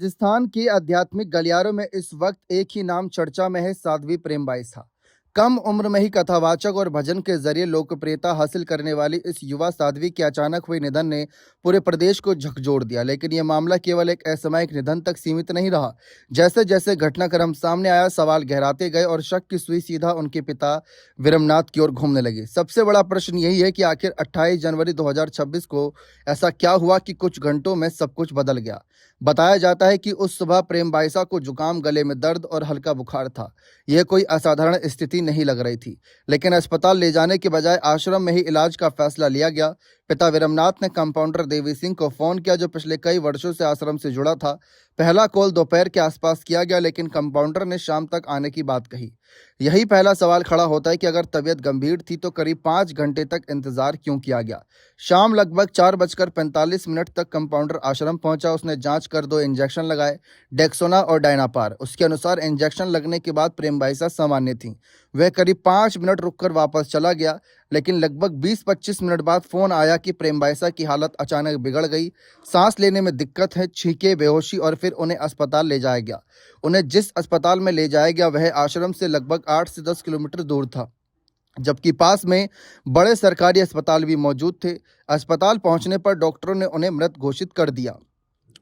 राजस्थान के आध्यात्मिक गलियारों में इस वक्त एक ही नाम चर्चा में है, साध्वी प्रेमबाई सा। कम उम्र में ही कथावाचक और भजन के जरिए लोकप्रियता हासिल करने वाली इस युवा साध्वी के अचानक हुए निधन ने पूरे प्रदेश को झकझोर दिया। लेकिन यह मामला केवल एक असामयिक निधन तक सीमित नहीं रहा। जैसे जैसे घटनाक्रम सामने आया, सवाल गहराते गए और शक की सुई सीधा उनके पिता विरमनाथ की ओर घूमने लगी। सबसे बड़ा प्रश्न यही है कि आखिर 28 जनवरी 2026 को ऐसा क्या हुआ कि कुछ घंटों में सब कुछ बदल गया। बताया जाता है कि उस सुबह प्रेमबाईसा को जुकाम, गले में दर्द और हल्का बुखार था। यह कोई असाधारण स्थिति नहीं लग रही थी, लेकिन अस्पताल ले जाने के बजाय आश्रम में ही इलाज का फैसला लिया गया। पिता विरमनाथ ने कंपाउंडर देवी सिंह को फोन किया, जो पिछले कई वर्षों से आश्रम से जुड़ा था। पहला कॉल दोपहर के आसपास किया गया, लेकिन कंपाउंडर ने शाम तक आने की बात कही। यही पहला सवाल खड़ा होता है कि अगर तबीयत गंभीर थी तो करीब 5 घंटे तक इंतजार क्यों किया गया। शाम लगभग 4:45 तक कंपाउंडर आश्रम पहुंचा। उसने जांच कर 2 इंजेक्शन लगाए, डेक्सोना और डायनापार। उसके अनुसार इंजेक्शन लगने के बाद प्रेमबाईसा सामान्य थी। वह करीब 5 मिनट रुककर वापस चला गया, लेकिन लगभग 20-25 मिनट बाद फोन आया कि प्रेमबाईसा की हालत अचानक बिगड़ गई। सांस लेने में दिक्कत है, छींके, बेहोशी, और फिर उन्हें अस्पताल ले जाया गया। उन्हें जिस अस्पताल में ले जाया गया वह आश्रम से लगभग 8 से 10 किलोमीटर दूर था, जबकि पास में बड़े सरकारी अस्पताल भी मौजूद थे। अस्पताल पहुंचने पर डॉक्टरों ने उन्हें मृत घोषित कर दिया।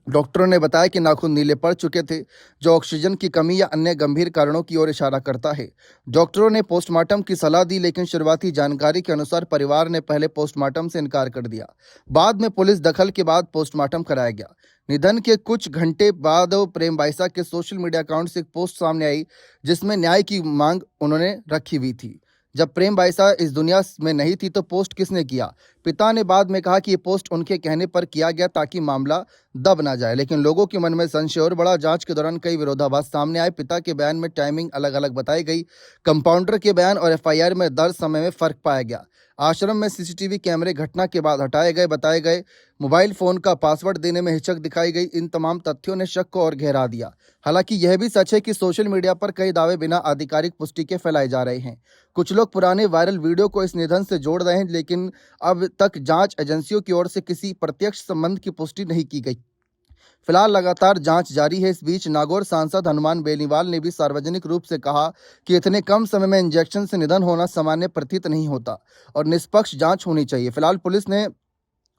डॉक्टरों ने बताया कि नाखून नीले पड़ चुके थे, जो ऑक्सीजन की कमी या अन्य गंभीर कारणों की ओर इशारा करता है। डॉक्टरों ने पोस्टमार्टम की सलाह दी, लेकिन शुरुआती जानकारी के अनुसार परिवार ने पहले पोस्टमार्टम से इनकार कर दिया। बाद में पुलिस दखल के बाद पोस्टमार्टम कराया गया। निधन के कुछ घंटे बाद प्रेमबाईसा के सोशल मीडिया अकाउंट से एक पोस्ट सामने आई, जिसमें न्याय की मांग उन्होंने रखी हुई थी। जब प्रेमबाईसा इस दुनिया में नहीं थी तो पोस्ट किसने किया? पिता ने बाद में कहा कि ये पोस्ट उनके कहने पर किया गया ताकि मामला दब ना जाए, लेकिन लोगों के मन में संशय और बड़ा। जांच के दौरान कई विरोधाभास सामने आए। पिता के बयान में टाइमिंग अलग अलग बताई गई। कंपाउंडर के बयान और एफआईआर में दर्ज समय में फर्क पाया गया। आश्रम में सीसीटीवी कैमरे घटना के बाद हटाए गए बताए गए। मोबाइल फोन का पासवर्ड देने में हिचक दिखाई गई। इन तमाम तथ्यों ने शक को और गहरा दिया। हालांकि यह भी सच है कि सोशल मीडिया पर कई दावे बिना आधिकारिक पुष्टि के फैलाए जा रहे हैं। कुछ लोग पुराने वायरल वीडियो को इस निधन से जोड़ रहे हैं, लेकिन अब तक जांच एजेंसियों की ओर से किसी प्रत्यक्ष संबंध की पुष्टि नहीं की गई। फिलहाल लगातार जांच जारी है। इस बीच नागौर सांसद हनुमान बेनीवाल ने भी सार्वजनिक रूप से कहा कि इतने कम समय में इंजेक्शन से निधन होना सामान्य प्रतीत नहीं होता और निष्पक्ष जांच होनी चाहिए। फिलहाल पुलिस ने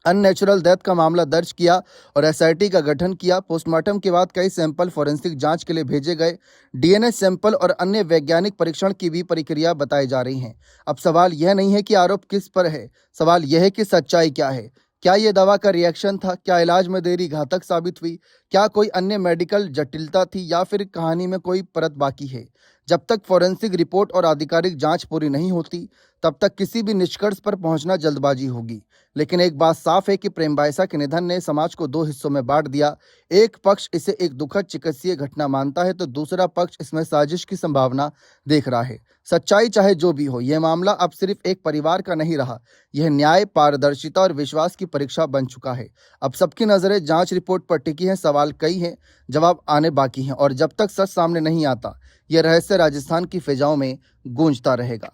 अननेचुरल डेथ का मामला दर्ज किया और एसआईटी का गठन किया। पोस्टमार्टम के बाद कई सैंपल फॉरेंसिक जांच के लिए भेजे गए। डीएनए सैंपल और अन्य वैज्ञानिक परीक्षण की भी प्रक्रिया बताई जा रही है। अब सवाल यह नहीं है कि आरोप किस पर है, सवाल यह है कि सच्चाई क्या है। क्या ये दवा का रिएक्शन था? क्या इलाज में देरी घातक साबित हुई? क्या कोई अन्य मेडिकल जटिलता थी, या फिर कहानी में कोई परत बाकी है? जब तक फॉरेंसिक रिपोर्ट और आधिकारिक जांच पूरी नहीं होती, तब तक किसी भी निष्कर्ष पर पहुंचना जल्दबाजी होगी। लेकिन एक बात साफ है कि प्रेमबाईसा के निधन ने समाज को 2 हिस्सों में बांट दिया। एक पक्ष इसे एक दुखद चिकित्सीय घटना मानता है, तो दूसरा पक्ष इसमें साजिश की संभावना देख रहा है। सच्चाई चाहे जो भी हो, यह मामला अब सिर्फ एक परिवार का नहीं रहा। यह न्याय, पारदर्शिता और विश्वास की परीक्षा बन चुका है। अब सबकी नजरें जांच रिपोर्ट पर टिकी हैं। सवाल कई हैं, जवाब आने बाकी हैं, और जब तक सच सामने नहीं आता, यह रहस्य राजस्थान की फिजाओं में गूंजता रहेगा।